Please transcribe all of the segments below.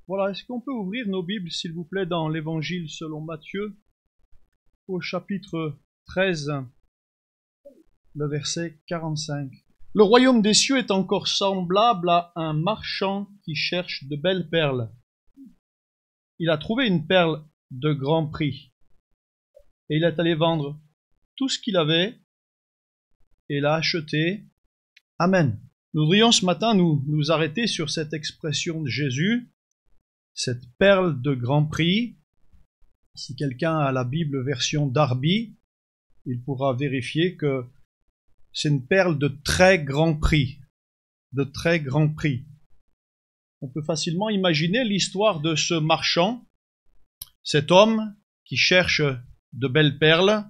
Voilà, est-ce qu'on peut ouvrir nos Bibles, s'il vous plaît, dans l'Évangile selon Matthieu, au chapitre 13, le verset 45. Le royaume des cieux est encore semblable à un marchand qui cherche de belles perles. Il a trouvé une perle de grand prix, et il est allé vendre tout ce qu'il avait, et l'a acheté. Amen. Nous voudrions ce matin nous arrêter sur cette expression de Jésus, cette perle de grand prix. Si quelqu'un a la Bible version Darby, il pourra vérifier que c'est une perle de très grand prix. De très grand prix. On peut facilement imaginer l'histoire de ce marchand, cet homme qui cherche de belles perles,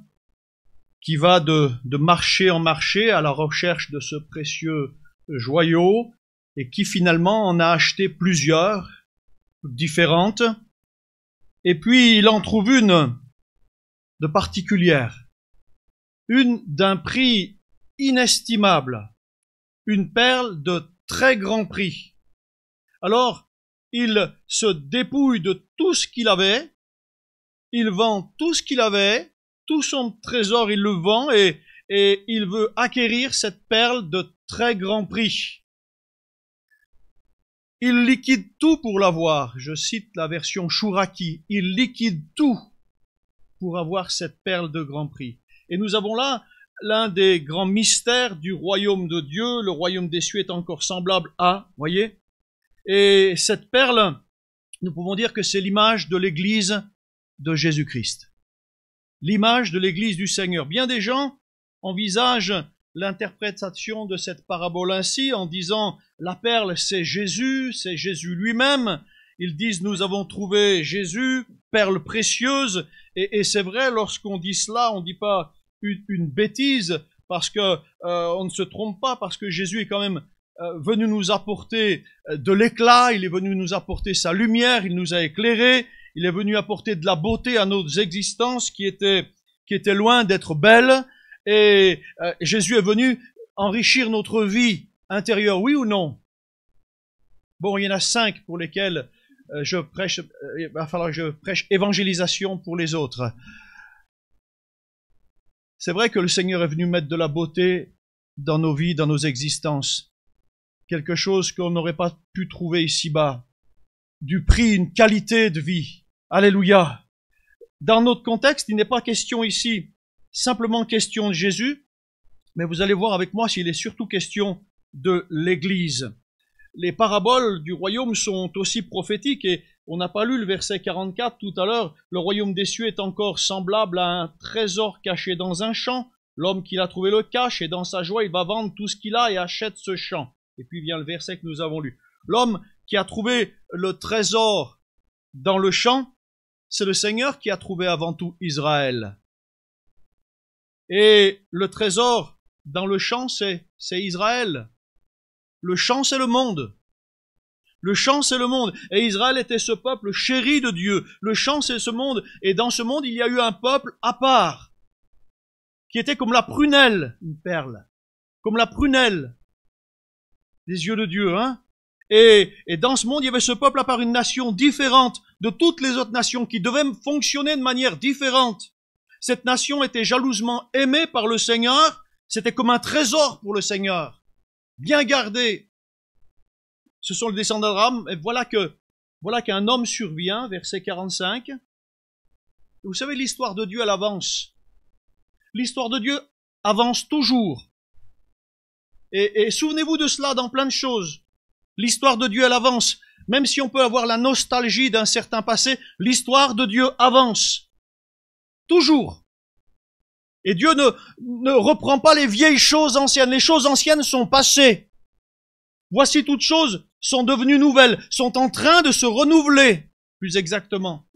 qui va de marché en marché à la recherche de ce précieux joyau, et qui finalement en a acheté plusieurs, différentes, et puis il en trouve une de particulière, une d'un prix inestimable, une perle de très grand prix. Alors, il se dépouille de tout ce qu'il avait, il vend tout ce qu'il avait, tout son trésor il le vend, et il veut acquérir cette perle de très grand prix. Il liquide tout pour l'avoir. Je cite la version Chouraki. Il liquide tout pour avoir cette perle de grand prix. Et nous avons là l'un des grands mystères du royaume de Dieu. Le royaume des cieux est encore semblable à, voyez. Et cette perle, nous pouvons dire que c'est l'image de l'Église de Jésus-Christ. L'image de l'Église du Seigneur. Bien des gens envisagent l'interprétation de cette parabole ainsi, en disant la perle c'est Jésus lui-même. Ils disent nous avons trouvé Jésus, perle précieuse, et c'est vrai, lorsqu'on dit cela, on ne dit pas une bêtise, parce que on ne se trompe pas, parce que Jésus est quand même venu nous apporter de l'éclat, il est venu nous apporter sa lumière, il nous a éclairés, il est venu apporter de la beauté à nos existences qui étaient loin d'être belles. Et Jésus est venu enrichir notre vie intérieure, oui ou non? Bon, il y en a 5 pour lesquels je prêche, il va falloir que je prêche évangélisation pour les autres. C'est vrai que le Seigneur est venu mettre de la beauté dans nos vies, dans nos existences. Quelque chose qu'on n'aurait pas pu trouver ici-bas. Du prix, une qualité de vie. Alléluia. Dans notre contexte, il n'est pas question ici simplement question de Jésus, mais vous allez voir avec moi s'il est surtout question de l'Église. Les paraboles du royaume sont aussi prophétiques, et on n'a pas lu le verset 44 tout à l'heure. Le royaume des cieux est encore semblable à un trésor caché dans un champ. L'homme qui l'a trouvé le cache, et dans sa joie il va vendre tout ce qu'il a et achète ce champ. Et puis vient le verset que nous avons lu. L'homme qui a trouvé le trésor dans le champ, c'est le Seigneur qui a trouvé avant tout Israël. Et le trésor dans le champ, c'est Israël. Le champ, c'est le monde. Le champ, c'est le monde. Et Israël était ce peuple chéri de Dieu. Le champ, c'est ce monde. Et dans ce monde, il y a eu un peuple à part, qui était comme la prunelle, une perle. Comme la prunelle des yeux de Dieu, hein. Et dans ce monde, il y avait ce peuple à part, une nation différente de toutes les autres nations, qui devait fonctionner de manière différente. Cette nation était jalousement aimée par le Seigneur. C'était comme un trésor pour le Seigneur. Bien gardé. Ce sont les descendants d'Abraham. Et voilà qu'un homme survient, verset 45. Vous savez, l'histoire de Dieu, elle avance. L'histoire de Dieu avance toujours. Et souvenez-vous de cela dans plein de choses. L'histoire de Dieu, elle avance. Même si on peut avoir la nostalgie d'un certain passé, l'histoire de Dieu avance. Toujours. Et Dieu ne reprend pas les vieilles choses anciennes. Les choses anciennes sont passées. Voici toutes choses sont devenues nouvelles, sont en train de se renouveler, plus exactement.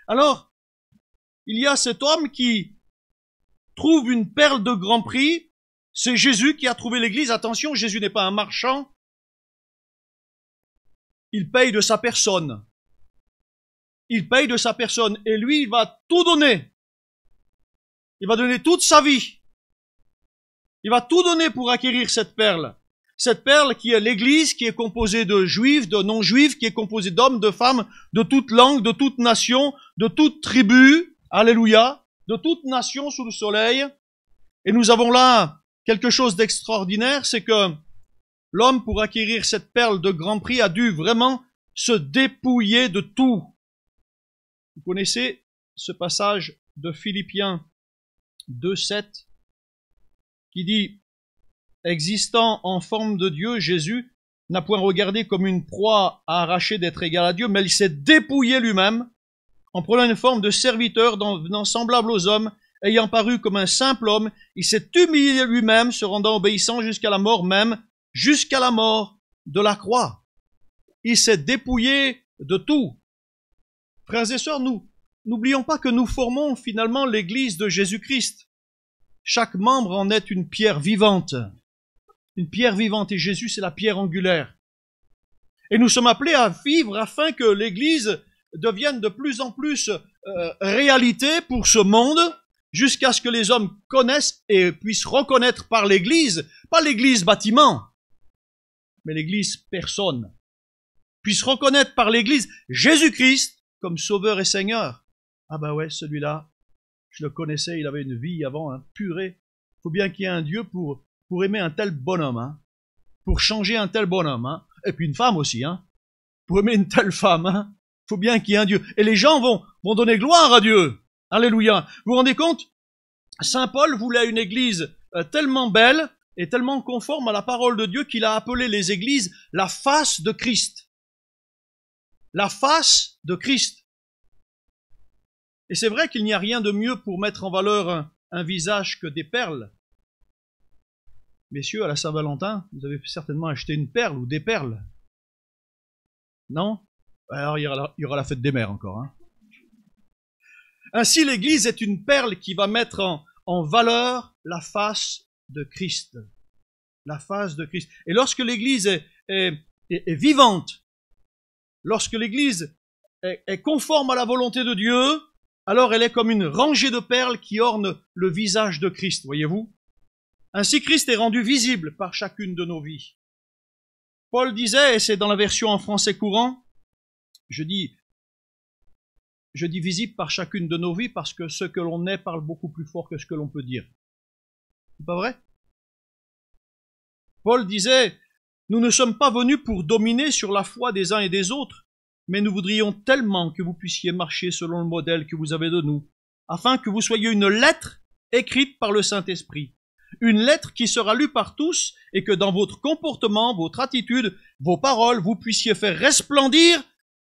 Alors, il y a cet homme qui trouve une perle de grand prix. C'est Jésus qui a trouvé l'Église. Attention, Jésus n'est pas un marchand. Il paye de sa personne. Il paye de sa personne, et lui, il va tout donner. Il va donner toute sa vie. Il va tout donner pour acquérir cette perle. Cette perle qui est l'Église, qui est composée de juifs, de non-juifs, qui est composée d'hommes, de femmes, de toute langue, de toute nation, de toute tribu, alléluia, de toute nation sous le soleil. Et nous avons là quelque chose d'extraordinaire, c'est que l'homme, pour acquérir cette perle de grand prix, a dû vraiment se dépouiller de tout. Vous connaissez ce passage de Philippiens 2:7 qui dit « Existant en forme de Dieu, Jésus n'a point regardé comme une proie à arracher d'être égal à Dieu, mais il s'est dépouillé lui-même en prenant une forme de serviteur, devenant semblable aux hommes, ayant paru comme un simple homme, il s'est humilié lui-même, se rendant obéissant jusqu'à la mort même, jusqu'à la mort de la croix. » Il s'est dépouillé de tout. Frères et sœurs, n'oublions pas que nous formons finalement l'Église de Jésus-Christ. Chaque membre en est une pierre vivante. Une pierre vivante, et Jésus, c'est la pierre angulaire. Et nous sommes appelés à vivre afin que l'Église devienne de plus en plus réalité pour ce monde, jusqu'à ce que les hommes connaissent et puissent reconnaître par l'Église, pas l'Église bâtiment, mais l'Église personne, puissent reconnaître par l'Église Jésus-Christ comme Sauveur et Seigneur. Ah ben ouais, celui-là, je le connaissais, il avait une vie avant, hein, purée. Il faut bien qu'il y ait un Dieu pour aimer un tel bonhomme, hein, pour changer un tel bonhomme, hein, et puis une femme aussi, hein, pour aimer une telle femme, hein, il faut bien qu'il y ait un Dieu. Et les gens vont donner gloire à Dieu. Alléluia. Vous vous rendez compte? Saint Paul voulait une église tellement belle et tellement conforme à la parole de Dieu qu'il a appelé les églises la face de Christ. La face de Christ. Et c'est vrai qu'il n'y a rien de mieux pour mettre en valeur un visage que des perles. Messieurs, à la Saint-Valentin, vous avez certainement acheté une perle ou des perles. Non? Alors il y aura la fête des mères encore. Hein. Ainsi, l'Église est une perle qui va mettre en valeur la face de Christ. La face de Christ. Et lorsque l'Église est vivante, lorsque l'Église est conforme à la volonté de Dieu, alors elle est comme une rangée de perles qui orne le visage de Christ, voyez-vous? Ainsi, Christ est rendu visible par chacune de nos vies. Paul disait, et c'est dans la version en français courant, je dis visible par chacune de nos vies parce que ce que l'on est parle beaucoup plus fort que ce que l'on peut dire. C'est pas vrai? Paul disait, nous ne sommes pas venus pour dominer sur la foi des uns et des autres, mais nous voudrions tellement que vous puissiez marcher selon le modèle que vous avez de nous, afin que vous soyez une lettre écrite par le Saint-Esprit. Une lettre qui sera lue par tous et que dans votre comportement, votre attitude, vos paroles, vous puissiez faire resplendir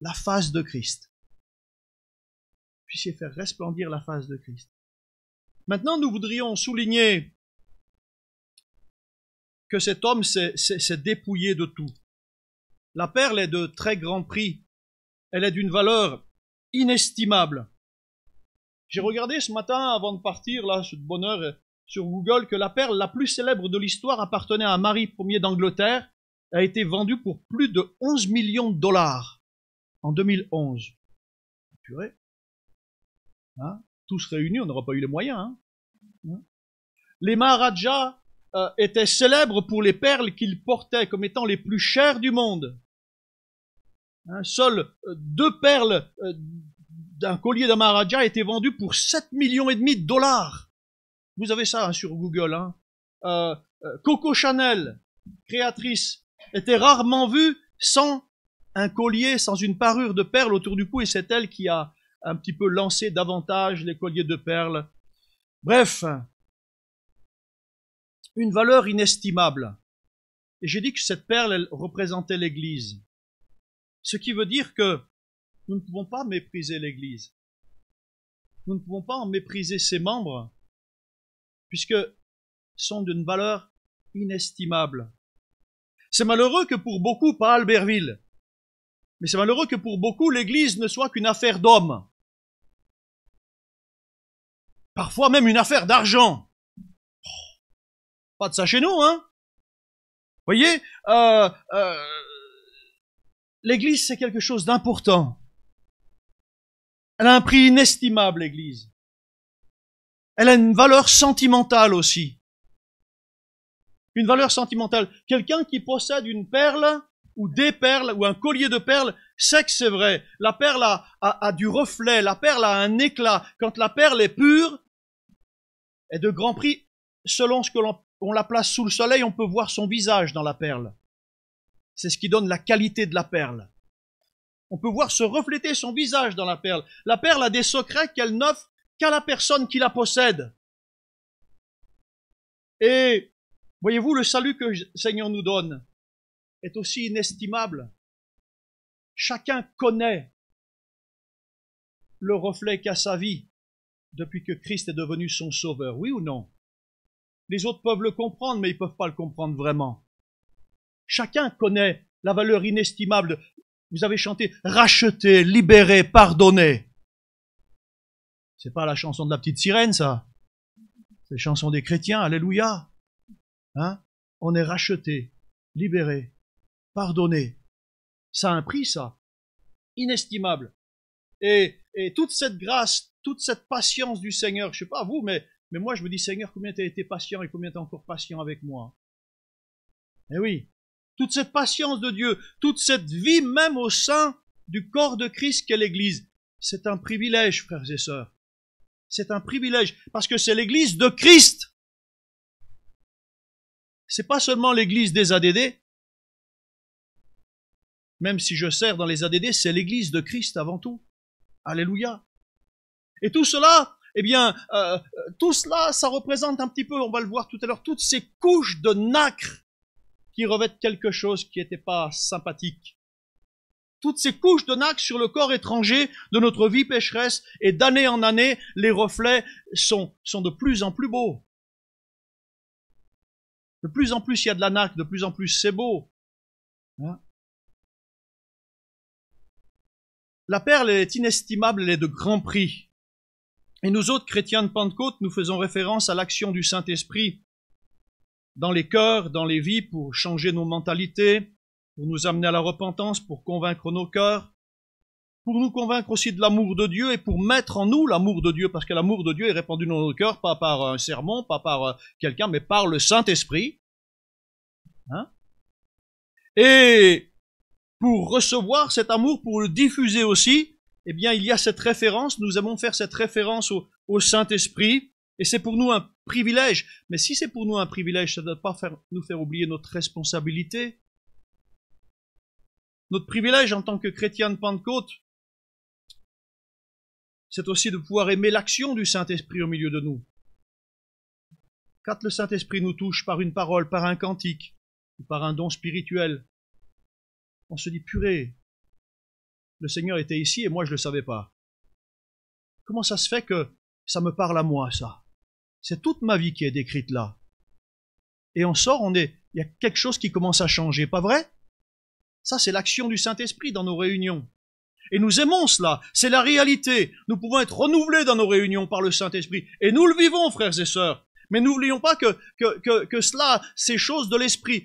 la face de Christ. Vous puissiez faire resplendir la face de Christ. Maintenant, nous voudrions souligner que cet homme s'est dépouillé de tout. La perle est de très grand prix. Elle est d'une valeur inestimable. J'ai regardé ce matin, avant de partir, là, de bonne heure, sur Google, que la perle la plus célèbre de l'histoire appartenait à Marie Ier d'Angleterre, a été vendue pour plus de 11 millions de dollars en 2011. Purée. Hein? Tous réunis, on n'aura pas eu les moyens. Hein? Les Maharajas étaient célèbres pour les perles qu'ils portaient comme étant les plus chères du monde. Hein? Seules 2 perles d'un collier de Maharaja étaient vendues pour 7,5 millions de dollars. Vous avez ça hein, sur Google. Hein. Coco Chanel, créatrice, était rarement vue sans un collier, sans une parure de perles autour du cou, et c'est elle qui a un petit peu lancé davantage les colliers de perles. Bref, une valeur inestimable. Et j'ai dit que cette perle, elle représentait l'Église. Ce qui veut dire que nous ne pouvons pas mépriser l'Église. Nous ne pouvons pas en mépriser ses membres, puisque sont d'une valeur inestimable. C'est malheureux que pour beaucoup, pas Albertville, mais c'est malheureux que pour beaucoup, l'Église ne soit qu'une affaire d'hommes. Parfois même une affaire d'argent. Pas de ça chez nous, hein? Vous voyez, l'Église, c'est quelque chose d'important. Elle a un prix inestimable, l'Église. Elle a une valeur sentimentale aussi. Une valeur sentimentale. Quelqu'un qui possède une perle ou des perles ou un collier de perles sait que c'est vrai. La perle a du reflet, la perle a un éclat. Quand la perle est pure, est de grand prix, selon ce que l'on la place sous le soleil, on peut voir son visage dans la perle. C'est ce qui donne la qualité de la perle. On peut voir se refléter son visage dans la perle. La perle a des secrets qu'elle n'offre qu'à la personne qui la possède. Et voyez-vous, le salut que le Seigneur nous donne est aussi inestimable. Chacun connaît le reflet qu'a sa vie depuis que Christ est devenu son sauveur, oui ou non? Les autres peuvent le comprendre, mais ils ne peuvent pas le comprendre vraiment. Chacun connaît la valeur inestimable. Vous avez chanté « Racheté, libéré, pardonné ». C'est pas la chanson de la petite sirène, ça. C'est la chanson des chrétiens, alléluia. Hein? On est racheté, libéré, pardonné. Ça a un prix, ça. Inestimable. Et toute cette grâce, toute cette patience du Seigneur, je sais pas vous, mais moi je me dis, Seigneur, combien tu as été patient et combien tu es encore patient avec moi. Eh oui, toute cette patience de Dieu, toute cette vie même au sein du corps de Christ qu'est l'Église, c'est un privilège, frères et sœurs. C'est un privilège, parce que c'est l'Église de Christ. C'est pas seulement l'Église des ADD, même si je sers dans les ADD, c'est l'Église de Christ avant tout. Alléluia. Et tout cela, eh bien, tout cela, ça représente un petit peu, on va le voir tout à l'heure, toutes ces couches de nacre qui revêtent quelque chose qui n'était pas sympathique. Toutes ces couches de nacre sur le corps étranger de notre vie pécheresse, et d'année en année, les reflets sont de plus en plus beaux. De plus en plus, il y a de la nacre, de plus en plus, c'est beau. Hein? La perle est inestimable, elle est de grand prix. Et nous autres, chrétiens de Pentecôte, nous faisons référence à l'action du Saint-Esprit dans les cœurs, dans les vies, pour changer nos mentalités, pour nous amener à la repentance, pour convaincre nos cœurs, pour nous convaincre aussi de l'amour de Dieu et pour mettre en nous l'amour de Dieu, parce que l'amour de Dieu est répandu dans nos cœurs, pas par un sermon, pas par quelqu'un, mais par le Saint-Esprit. Hein? Et pour recevoir cet amour, pour le diffuser aussi, eh bien, il y a cette référence, nous aimons faire cette référence au Saint-Esprit, et c'est pour nous un privilège. Mais si c'est pour nous un privilège, ça ne doit pas nous faire oublier notre responsabilité. Notre privilège en tant que chrétien de Pentecôte, c'est aussi de pouvoir aimer l'action du Saint-Esprit au milieu de nous. Quand le Saint-Esprit nous touche par une parole, par un cantique, ou par un don spirituel, on se dit, purée, le Seigneur était ici et moi je ne le savais pas. Comment ça se fait que ça me parle à moi, ça? C'est toute ma vie qui est décrite là. Et on sort, il y a quelque chose qui commence à changer, pas vrai? Ça, c'est l'action du Saint-Esprit dans nos réunions. Et nous aimons cela, c'est la réalité. Nous pouvons être renouvelés dans nos réunions par le Saint-Esprit. Et nous le vivons, frères et sœurs. Mais n'oublions pas que cela, ces choses de l'Esprit,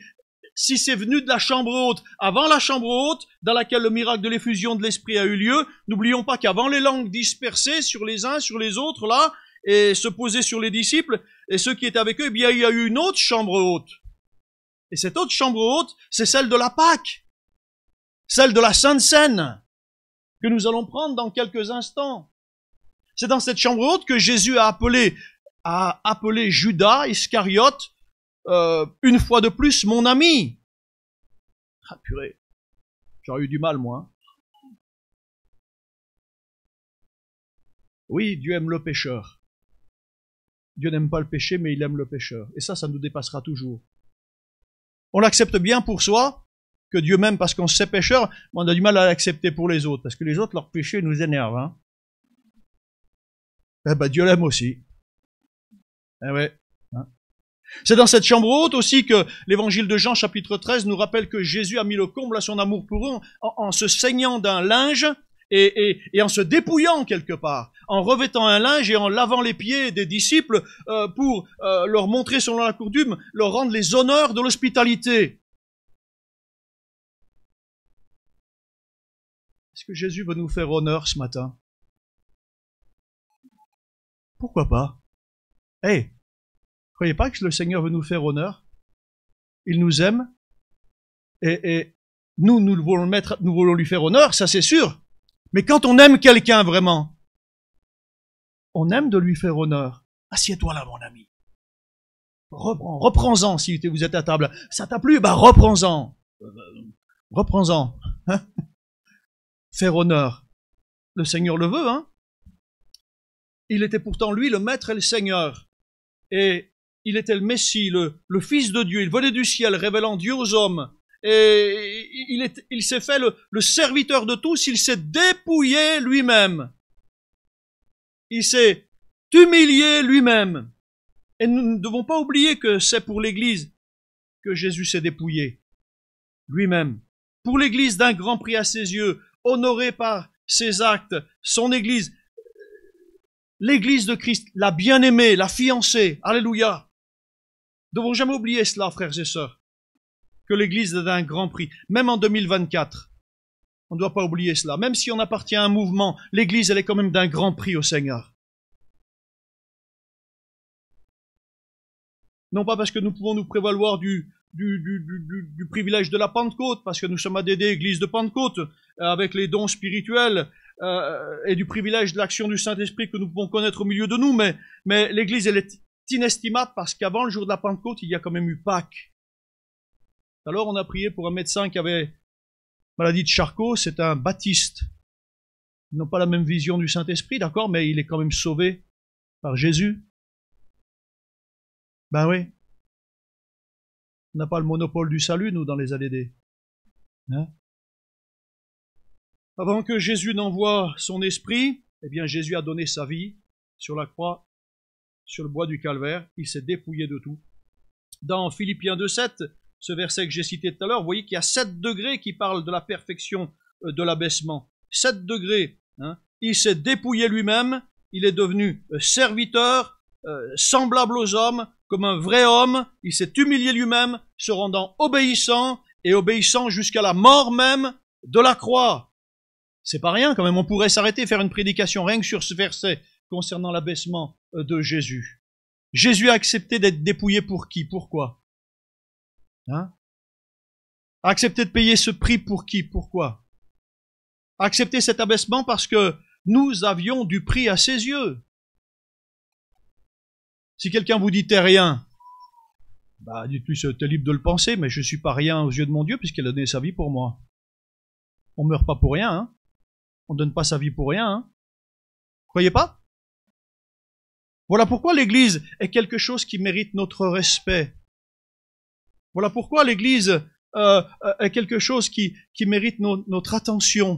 si c'est venu de la chambre haute, avant la chambre haute, dans laquelle le miracle de l'effusion de l'Esprit a eu lieu, n'oublions pas qu'avant les langues dispersées sur les uns, sur les autres, là, et se poser sur les disciples, et ceux qui étaient avec eux, eh bien, il y a eu une autre chambre haute. Et cette autre chambre haute, c'est celle de la Pâque, celle de la Sainte Seine, que nous allons prendre dans quelques instants. C'est dans cette chambre haute que Jésus a appelé Judas Iscariote, une fois de plus, mon ami. Ah purée, j'aurais eu du mal, moi. Oui, Dieu aime le pécheur. Dieu n'aime pas le péché, mais il aime le pécheur. Et ça nous dépassera toujours. On l'accepte bien pour soi, que Dieu m'aime parce qu'on sait pécheur, mais on a du mal à l'accepter pour les autres, parce que les autres, leur péché nous énerve. Hein. Eh ben, Dieu l'aime aussi. Eh ouais. Hein. C'est dans cette chambre haute aussi que l'évangile de Jean, chapitre 13, nous rappelle que Jésus a mis le comble à son amour pour eux en se saignant d'un linge et en se dépouillant quelque part, en revêtant un linge et en lavant les pieds des disciples pour leur montrer selon la coutume, leur rendre les honneurs de l'hospitalité. Est-ce que Jésus veut nous faire honneur ce matin? Pourquoi pas? Hey, croyez pas que le Seigneur veut nous faire honneur? il nous aime, et nous voulons lui faire honneur, ça c'est sûr. Mais quand on aime quelqu'un vraiment, on aime de lui faire honneur. Assieds-toi là, mon ami. Reprends-en si vous êtes à table. Ça t'a plu? Bah reprends-en. Reprends-en. Hein? Faire honneur. Le Seigneur le veut, hein? Il était pourtant lui le Maître et le Seigneur. Et il était le Messie, le Fils de Dieu. Il venait du ciel, révélant Dieu aux hommes. Et il s'est fait le serviteur de tous. Il s'est dépouillé lui-même. Il s'est humilié lui-même. Et nous ne devons pas oublier que c'est pour l'Église que Jésus s'est dépouillé lui-même. Pour l'Église d'un grand prix à ses yeux, honorée par ses actes, son Église, l'Église de Christ, la bien-aimée, la fiancée, alléluia. Nous ne devons jamais oublier cela, frères et sœurs, que l'Église est d'un grand prix, même en 2024. On ne doit pas oublier cela. Même si on appartient à un mouvement, l'Église, elle est quand même d'un grand prix au Seigneur. Non pas parce que nous pouvons nous prévaloir du privilège de la Pentecôte, parce que nous sommes ADD, Église de Pentecôte, avec les dons spirituels, et du privilège de l'action du Saint-Esprit que nous pouvons connaître au milieu de nous, mais l'Église, elle est inestimable parce qu'avant le jour de la Pentecôte, il y a quand même eu Pâques. Alors on a prié pour un médecin qui avait maladie de Charcot, c'est un baptiste. Ils n'ont pas la même vision du Saint-Esprit, d'accord, mais il est quand même sauvé par Jésus. Ben oui. On n'a pas le monopole du salut, nous, dans les ADD. Hein? Avant que Jésus n'envoie son esprit, eh bien, Jésus a donné sa vie sur la croix, sur le bois du calvaire. Il s'est dépouillé de tout. Dans Philippiens 2,7, ce verset que j'ai cité tout à l'heure, vous voyez qu'il y a 7 degrés qui parlent de la perfection de l'abaissement. 7 degrés. Hein? Il s'est dépouillé lui-même, il est devenu serviteur, semblable aux hommes, comme un vrai homme, il s'est humilié lui-même, se rendant obéissant, et obéissant jusqu'à la mort même de la croix. C'est pas rien quand même, on pourrait s'arrêter et faire une prédication rien que sur ce verset concernant l'abaissement de Jésus. Jésus a accepté d'être dépouillé pour qui? Pourquoi? Hein? A accepté de payer ce prix pour qui? Pourquoi? A accepté cet abaissement parce que nous avions du prix à ses yeux. Si quelqu'un vous dit t'es rien, bah dites-lui t'es libre de le penser, mais je suis pas rien aux yeux de mon Dieu puisqu'il a donné sa vie pour moi. On meurt pas pour rien, hein. On donne pas sa vie pour rien, hein. Croyez pas? Voilà pourquoi l'Église est quelque chose qui mérite notre respect. Voilà pourquoi l'Église est quelque chose qui mérite notre attention.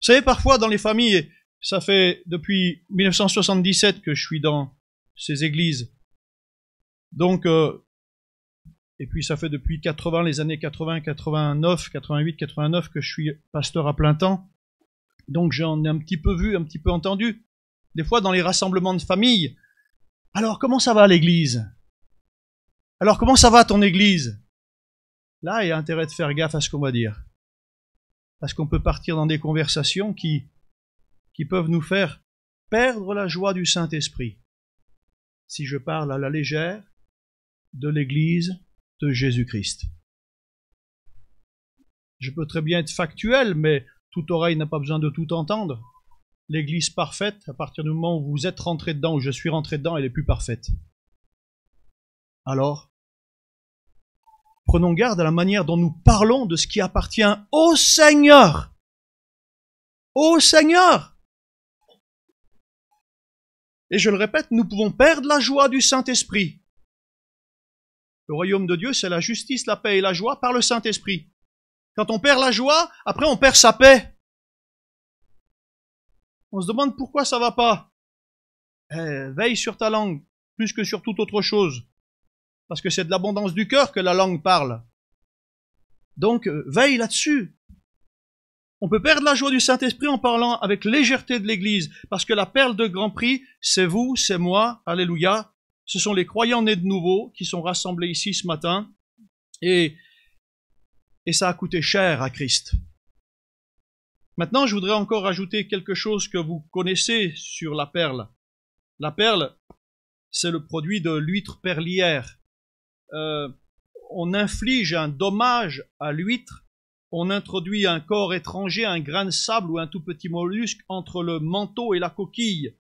Vous savez, parfois dans les familles, ça fait depuis 1977 que je suis dans ces églises. Donc, et puis ça fait depuis les années 80, 89, 88, 89 que je suis pasteur à plein temps. Donc j'en ai un petit peu vu, un petit peu entendu. Des fois dans les rassemblements de famille. Alors comment ça va l'église? Alors comment ça va ton église? Là, il y a intérêt de faire gaffe à ce qu'on va dire. Parce qu'on peut partir dans des conversations qui peuvent nous faire perdre la joie du Saint-Esprit. Si je parle à la légère de l'Église de Jésus-Christ. Je peux très bien être factuel, mais toute oreille n'a pas besoin de tout entendre. L'Église parfaite, à partir du moment où vous êtes rentré dedans, où je suis rentré dedans, elle est plus parfaite. Alors, prenons garde à la manière dont nous parlons de ce qui appartient au Seigneur. Au Seigneur! Et je le répète, nous pouvons perdre la joie du Saint-Esprit. Le royaume de Dieu, c'est la justice, la paix et la joie par le Saint-Esprit. Quand on perd la joie, après on perd sa paix. On se demande pourquoi ça va pas. Veille sur ta langue, plus que sur toute autre chose. Parce que c'est de l'abondance du cœur que la langue parle. Donc, veille là-dessus. On peut perdre la joie du Saint-Esprit en parlant avec légèreté de l'Église, parce que la perle de grand prix, c'est vous, c'est moi, alléluia. Ce sont les croyants nés de nouveau qui sont rassemblés ici ce matin, et ça a coûté cher à Christ. Maintenant, je voudrais encore ajouter quelque chose que vous connaissez sur la perle. La perle, c'est le produit de l'huître perlière. on inflige un dommage à l'huître, on introduit un corps étranger, un grain de sable ou un tout petit mollusque entre le manteau et la coquille.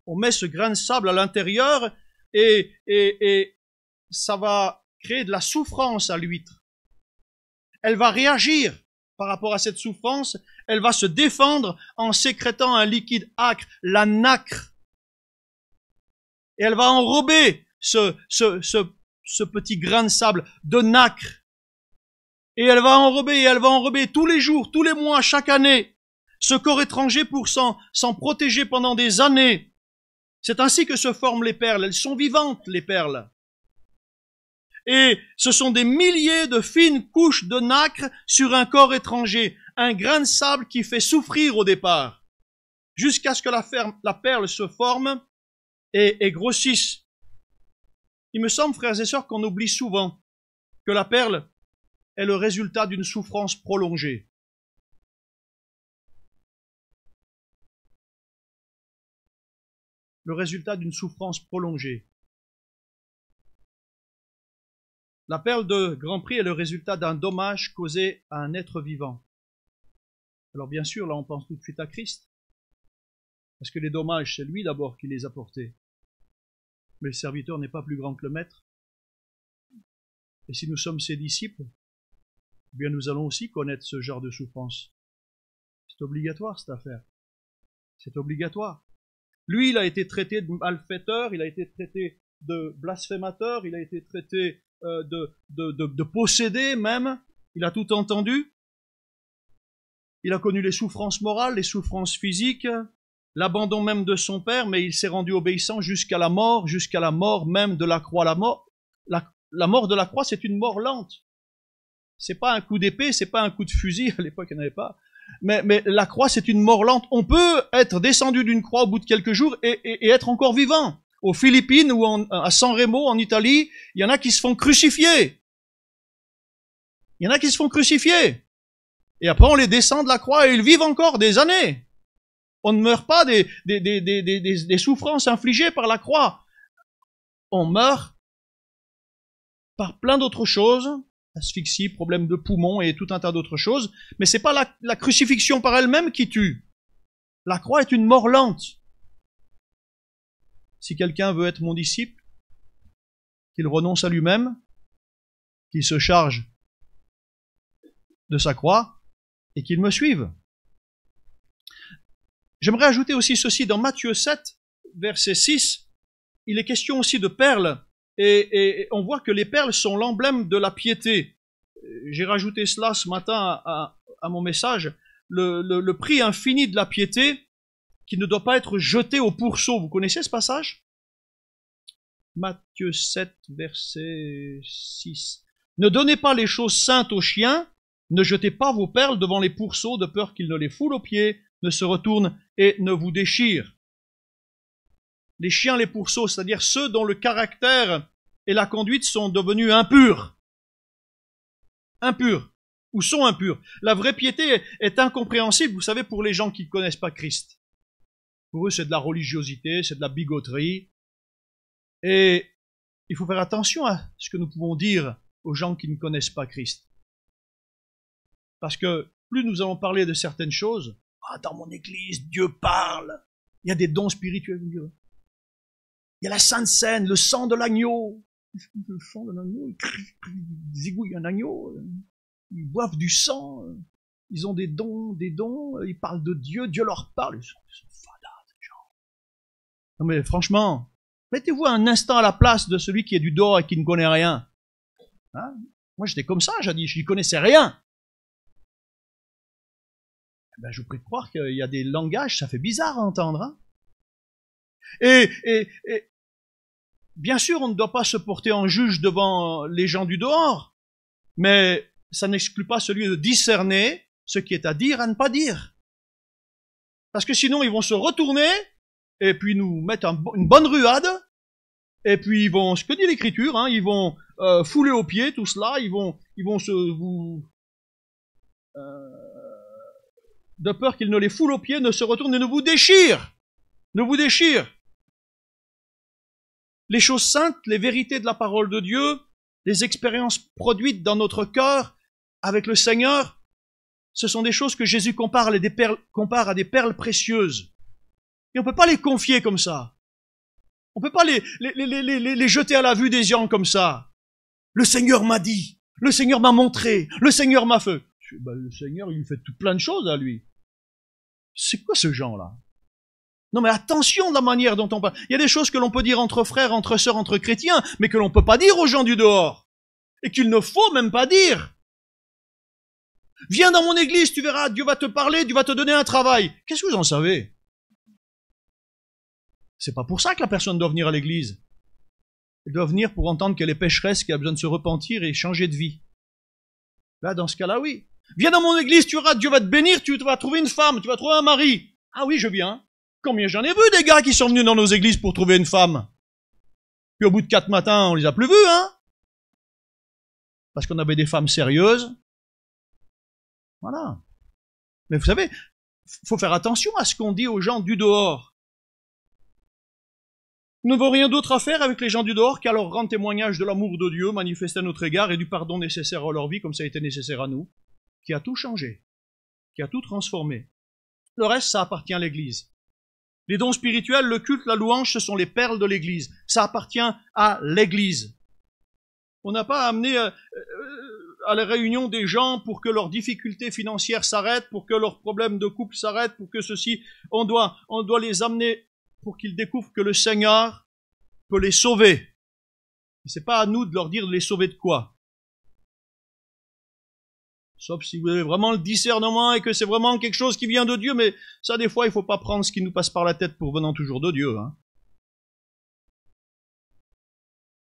On met ce grain de sable à l'intérieur et ça va créer de la souffrance à l'huître. Elle va réagir par rapport à cette souffrance, elle va se défendre en sécrétant un liquide âcre, la nacre. Et elle va enrober ce petit grain de sable de nacre. Et elle va enrober tous les jours, tous les mois, chaque année, ce corps étranger pour s'en protéger pendant des années. C'est ainsi que se forment les perles. Elles sont vivantes, les perles. Et ce sont des milliers de fines couches de nacre sur un corps étranger, un grain de sable qui fait souffrir au départ, jusqu'à ce que la perle se forme et grossisse. Il me semble, frères et sœurs, qu'on oublie souvent que la perle est le résultat d'une souffrance prolongée. Le résultat d'une souffrance prolongée. La perle de Grand Prix est le résultat d'un dommage causé à un être vivant. Alors bien sûr, là on pense tout de suite à Christ, parce que les dommages, c'est lui d'abord qui les a portés. Mais le serviteur n'est pas plus grand que le maître. Et si nous sommes ses disciples, eh bien nous allons aussi connaître ce genre de souffrance. C'est obligatoire cette affaire. C'est obligatoire. Lui, il a été traité de malfaiteur, il a été traité de blasphémateur, il a été traité de possédé même. Il a tout entendu. Il a connu les souffrances morales, les souffrances physiques, l'abandon même de son père, mais il s'est rendu obéissant jusqu'à la mort même de la croix. La mort de la croix, c'est une mort lente. C'est pas un coup d'épée, c'est pas un coup de fusil, à l'époque il n'y en avait pas. Mais la croix, c'est une mort lente. On peut être descendu d'une croix au bout de quelques jours et être encore vivant. Aux Philippines ou à San Remo, en Italie, il y en a qui se font crucifier. Il y en a qui se font crucifier. Et après, on les descend de la croix et ils vivent encore des années. On ne meurt pas des souffrances infligées par la croix. On meurt par plein d'autres choses. Asphyxie, problème de poumon et tout un tas d'autres choses. Mais c'est pas la crucifixion par elle-même qui tue. La croix est une mort lente. Si quelqu'un veut être mon disciple, qu'il renonce à lui-même, qu'il se charge de sa croix et qu'il me suive. J'aimerais ajouter aussi ceci dans Matthieu 7, verset 6. Il est question aussi de perles et on voit que les perles sont l'emblème de la piété. J'ai rajouté cela ce matin à mon message. Le prix infini de la piété qui ne doit pas être jeté au pourceau. Vous connaissez ce passage? Matthieu 7, verset 6. Ne donnez pas les choses saintes aux chiens, ne jetez pas vos perles devant les pourceaux de peur qu'ils ne les foulent aux pieds, ne se retournent et ne vous déchirent. Les chiens, les pourceaux, c'est-à-dire ceux dont le caractère et la conduite sont devenus impurs. Impurs. Ou sont impurs. La vraie piété est incompréhensible, vous savez, pour les gens qui ne connaissent pas Christ. Pour eux, c'est de la religiosité, c'est de la bigoterie. Et il faut faire attention à ce que nous pouvons dire aux gens qui ne connaissent pas Christ. Parce que plus nous allons parler de certaines choses, dans mon église, Dieu parle, il y a des dons spirituels. Il y a la Sainte Seine, le sang de l'agneau. Le sang de l'agneau, ils égouillent un agneau, ils boivent du sang, ils ont des dons, ils parlent de Dieu, Dieu leur parle. Ils sont fadas, ces gens. Non mais franchement, mettez-vous un instant à la place de celui qui est du dehors et qui ne connaît rien. Hein? Moi j'étais comme ça, jadis, je n'y connaissais rien. Ben, je vous prie de croire qu'il y a des langages, ça fait bizarre à entendre. Hein? Et bien sûr, on ne doit pas se porter en juge devant les gens du dehors, mais ça n'exclut pas celui de discerner ce qui est à dire, à ne pas dire. Parce que sinon, ils vont se retourner et puis nous mettre une bonne ruade, et puis ils vont, ce que dit l'Écriture, hein, ils vont fouler aux pieds tout cela, ils vont de peur qu'ils ne les foulent aux pieds, ne se retournent et ne vous déchirent. Ne vous déchirent. Les choses saintes, les vérités de la parole de Dieu, les expériences produites dans notre cœur avec le Seigneur, ce sont des choses que Jésus compare à des perles précieuses. Et on ne peut pas les confier comme ça. On ne peut pas les jeter à la vue des gens comme ça. Le Seigneur m'a dit, le Seigneur m'a montré, le Seigneur m'a fait. Ben, le Seigneur, il fait tout plein de choses à lui. C'est quoi ce genre-là? Non mais attention de la manière dont on parle. Il y a des choses que l'on peut dire entre frères, entre sœurs, entre chrétiens, mais que l'on ne peut pas dire aux gens du dehors. Et qu'il ne faut même pas dire. Viens dans mon église, tu verras, Dieu va te parler, Dieu va te donner un travail. Qu'est-ce que vous en savez? C'est pas pour ça que la personne doit venir à l'église. Elle doit venir pour entendre qu'elle est pécheresse, qu'elle a besoin de se repentir et changer de vie. Là, dans ce cas-là, oui. Viens dans mon église, tu verras, Dieu va te bénir, tu vas trouver une femme, tu vas trouver un mari. Ah oui, je viens. Combien j'en ai vu des gars qui sont venus dans nos églises pour trouver une femme. Puis au bout de 4 matins, on les a plus vus, hein. Parce qu'on avait des femmes sérieuses. Voilà. Mais vous savez, faut faire attention à ce qu'on dit aux gens du dehors. Nous n'avons rien d'autre à faire avec les gens du dehors qu'à leur rendre témoignage de l'amour de Dieu manifesté à notre égard et du pardon nécessaire à leur vie, comme ça a été nécessaire à nous, qui a tout changé, qui a tout transformé. Le reste, ça appartient à l'Église. Les dons spirituels, le culte, la louange, ce sont les perles de l'Église. Ça appartient à l'Église. On n'a pas amené à la réunion des gens pour que leurs difficultés financières s'arrêtent, pour que leurs problèmes de couple s'arrêtent, pour que ceci, on doit les amener pour qu'ils découvrent que le Seigneur peut les sauver. C'est pas à nous de leur dire de les sauver de quoi. Sauf si vous avez vraiment le discernement et que c'est vraiment quelque chose qui vient de Dieu, mais ça, des fois, il faut pas prendre ce qui nous passe par la tête pour venant toujours de Dieu, hein.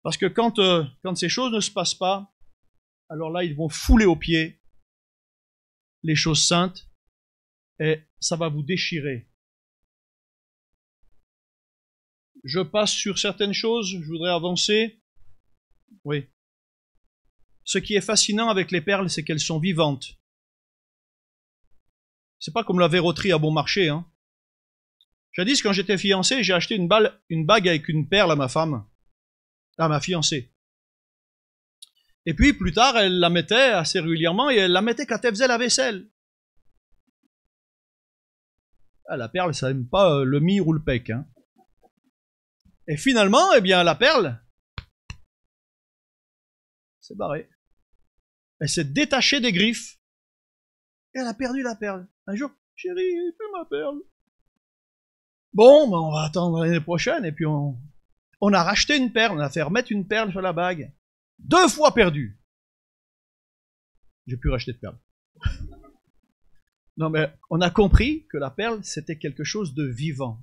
Parce que quand ces choses ne se passent pas, alors là, ils vont fouler aux pieds les choses saintes et ça va vous déchirer. Je passe sur certaines choses, je voudrais avancer. Oui. Ce qui est fascinant avec les perles, c'est qu'elles sont vivantes. C'est pas comme la verroterie à bon marché, hein. Jadis, quand j'étais fiancé, j'ai acheté une bague avec une perle à ma femme, à ma fiancée. Et puis, plus tard, elle la mettait assez régulièrement et elle la mettait quand elle faisait la vaisselle. Ah, la perle, ça n'aime pas le mire ou le pec, hein. Et finalement, eh bien, la perle s'est barrée. Elle s'est détachée des griffes et elle a perdu la perle. Un jour, chérie, fais ma perle. Bon, ben on va attendre l'année prochaine et puis on a racheté une perle, on a fait remettre une perle sur la bague. 2 fois perdue. J'ai pu racheter de perle. Non, mais on a compris que la perle, c'était quelque chose de vivant.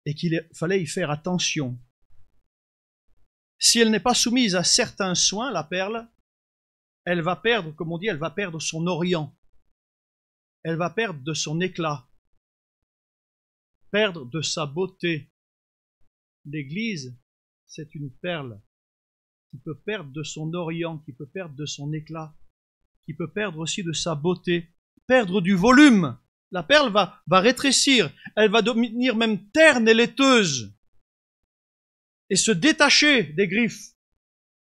Et qu'il fallait y faire attention. Si elle n'est pas soumise à certains soins, la perle, elle va perdre, comme on dit, elle va perdre son orient. Elle va perdre de son éclat. Perdre de sa beauté. L'Église, c'est une perle qui peut perdre de son orient, qui peut perdre de son éclat, qui peut perdre aussi de sa beauté, perdre du volume. La perle va rétrécir, elle va devenir même terne et laiteuse et se détacher des griffes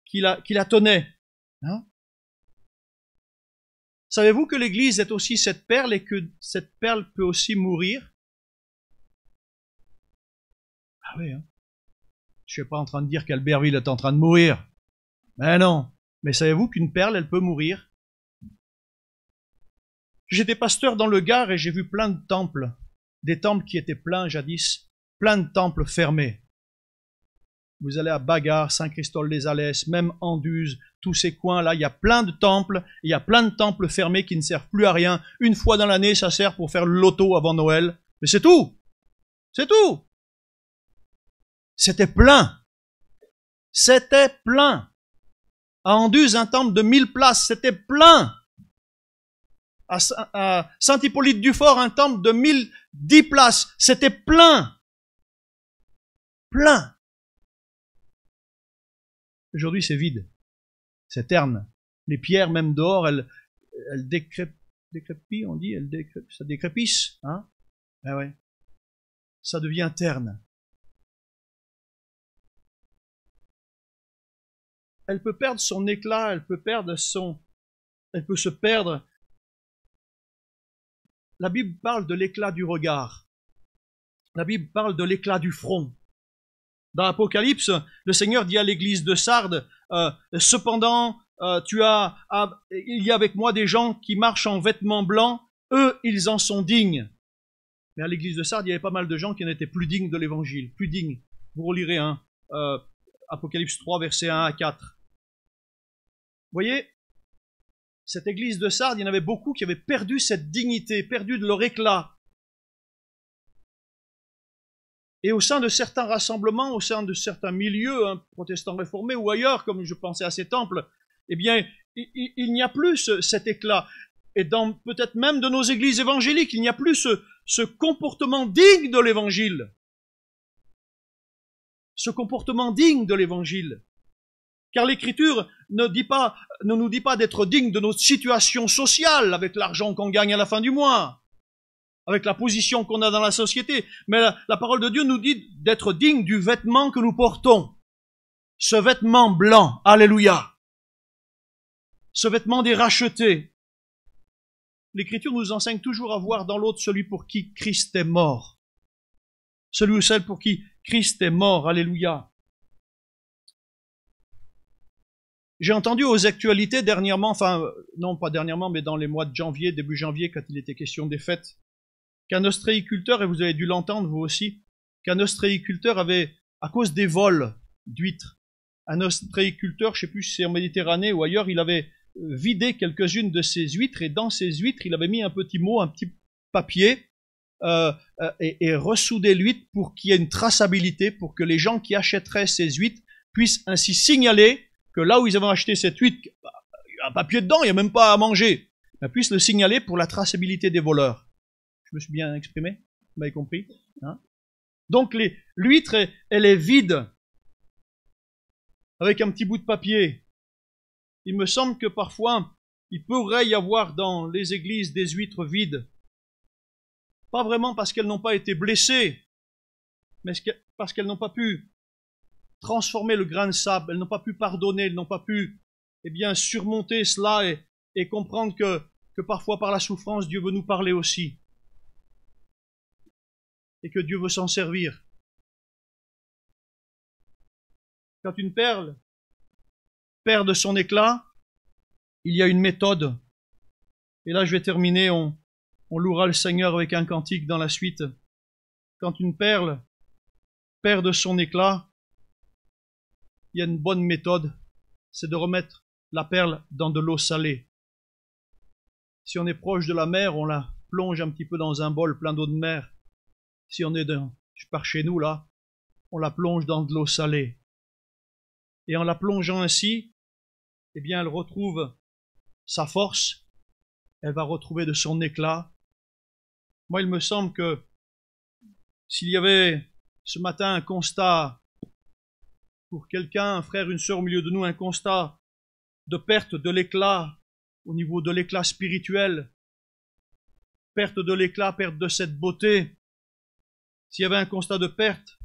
qui la tenaient. Hein? Savez-vous que l'Église est aussi cette perle et que cette perle peut aussi mourir? Ah oui, hein? Je ne suis pas en train de dire qu'Albertville est en train de mourir. Mais non. Mais savez-vous qu'une perle, elle peut mourir? J'étais pasteur dans le Gard et j'ai vu plein de temples, des temples qui étaient pleins jadis, plein de temples fermés. Vous allez à Bagarre, Saint-Christol-les-Alès, même Anduze, tous ces coins-là, il y a plein de temples, il y a plein de temples fermés qui ne servent plus à rien. Une fois dans l'année, ça sert pour faire le loto avant Noël. Mais c'est tout. C'est tout. C'était plein. C'était plein. À Anduze, un temple de 1000 places, c'était plein. À Saint-Hippolyte-du-Fort, un temple de 1010 places, c'était plein. Plein. Aujourd'hui, c'est vide. C'est terne. Les pierres, même dehors, elles décrépissent, on dit, ça décrépisse, hein? Ah ouais. Ça devient terne. elle peut perdre son éclat, elle peut se perdre. La Bible parle de l'éclat du regard. La Bible parle de l'éclat du front. Dans l'Apocalypse, le Seigneur dit à l'église de Sardes, cependant, il y a avec moi des gens qui marchent en vêtements blancs, eux, ils en sont dignes. Mais à l'église de Sardes, il y avait pas mal de gens qui n'étaient plus dignes de l'évangile, plus dignes. Vous relirez, Apocalypse 3, versets 1 à 4. Vous voyez, cette église de Sardes, il y en avait beaucoup qui avaient perdu cette dignité, perdu de leur éclat. Et au sein de certains rassemblements, au sein de certains milieux, protestants réformés ou ailleurs, comme je pensais à ces temples, eh bien, il n'y a plus cet éclat. Et dans peut-être même de nos églises évangéliques, il n'y a plus ce comportement digne de l'évangile. Ce comportement digne de l'évangile. Car l'Écriture ne nous dit pas d'être digne de notre situation sociale avec l'argent qu'on gagne à la fin du mois, avec la position qu'on a dans la société. Mais la parole de Dieu nous dit d'être digne du vêtement que nous portons. Ce vêtement blanc, alléluia. Ce vêtement des rachetés. L'Écriture nous enseigne toujours à voir dans l'autre celui pour qui Christ est mort. Celui ou celle pour qui Christ est mort, alléluia. J'ai entendu aux actualités dernièrement, non pas dernièrement, mais dans les mois de janvier, début janvier, quand il était question des fêtes, qu'un ostréiculteur, et vous avez dû l'entendre vous aussi, qu'un ostréiculteur avait, à cause des vols d'huîtres, un ostréiculteur, je ne sais plus si c'est en Méditerranée ou ailleurs, il avait vidé quelques-unes de ses huîtres, et dans ces huîtres, il avait mis un petit mot, un petit papier, et ressoudé l'huître pour qu'il y ait une traçabilité, pour que les gens qui achèteraient ces huîtres puissent ainsi signaler que là où ils avaient acheté cette huître, il y a un papier dedans, il n'y a même pas à manger, mais puissent le signaler pour la traçabilité des voleurs. Je me suis bien exprimé? Vous m'avez compris, hein? Donc l'huître, elle est vide, avec un petit bout de papier. Il me semble que parfois, il pourrait y avoir dans les églises des huîtres vides. Pas vraiment parce qu'elles n'ont pas été blessées, mais parce qu'elles n'ont pas pu transformer le grain de sable, elles n'ont pas pu pardonner, elles n'ont pas pu surmonter cela et comprendre que parfois par la souffrance, Dieu veut nous parler aussi. Et que Dieu veut s'en servir. Quand une perle perd de son éclat, il y a une méthode. Et là, je vais terminer, on louera le Seigneur avec un cantique dans la suite. Quand une perle perd de son éclat, il y a une bonne méthode, c'est de remettre la perle dans de l'eau salée. Si on est proche de la mer, on la plonge un petit peu dans un bol plein d'eau de mer. Si on est par chez nous, là, on la plonge dans de l'eau salée. Et en la plongeant ainsi, eh bien, elle retrouve sa force, elle va retrouver de son éclat. Moi, il me semble que s'il y avait ce matin un constat pour quelqu'un, un frère, une sœur au milieu de nous, un constat de perte de l'éclat au niveau de l'éclat spirituel, perte de l'éclat, perte de cette beauté, s'il y avait un constat de perte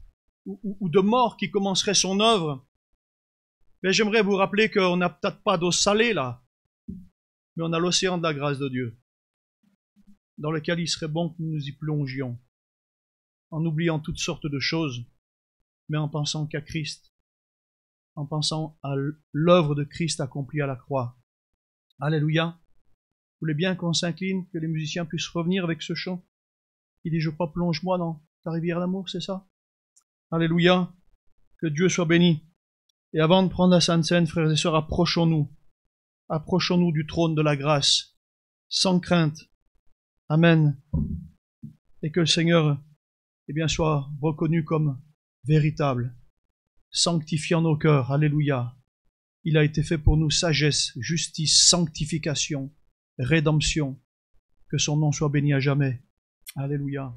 ou de mort qui commencerait son œuvre, mais j'aimerais vous rappeler qu'on n'a peut-être pas d'eau salée là, mais on a l'océan de la grâce de Dieu, dans lequel il serait bon que nous nous y plongions, en oubliant toutes sortes de choses, mais en pensant qu'à Christ, en pensant à l'œuvre de Christ accomplie à la croix. Alléluia. Vous voulez bien qu'on s'incline, que les musiciens puissent revenir avec ce chant? Il dit, je crois, plonge-moi dans ta rivière d'amour, c'est ça? Alléluia. Que Dieu soit béni. Et avant de prendre la Sainte Seine, frères et sœurs, approchons-nous. Approchons-nous du trône de la grâce, sans crainte. Amen. Et que le Seigneur, soit reconnu comme véritable, sanctifiant nos cœurs. Alléluia. Il a été fait pour nous sagesse, justice, sanctification, rédemption. Que son nom soit béni à jamais. Alléluia.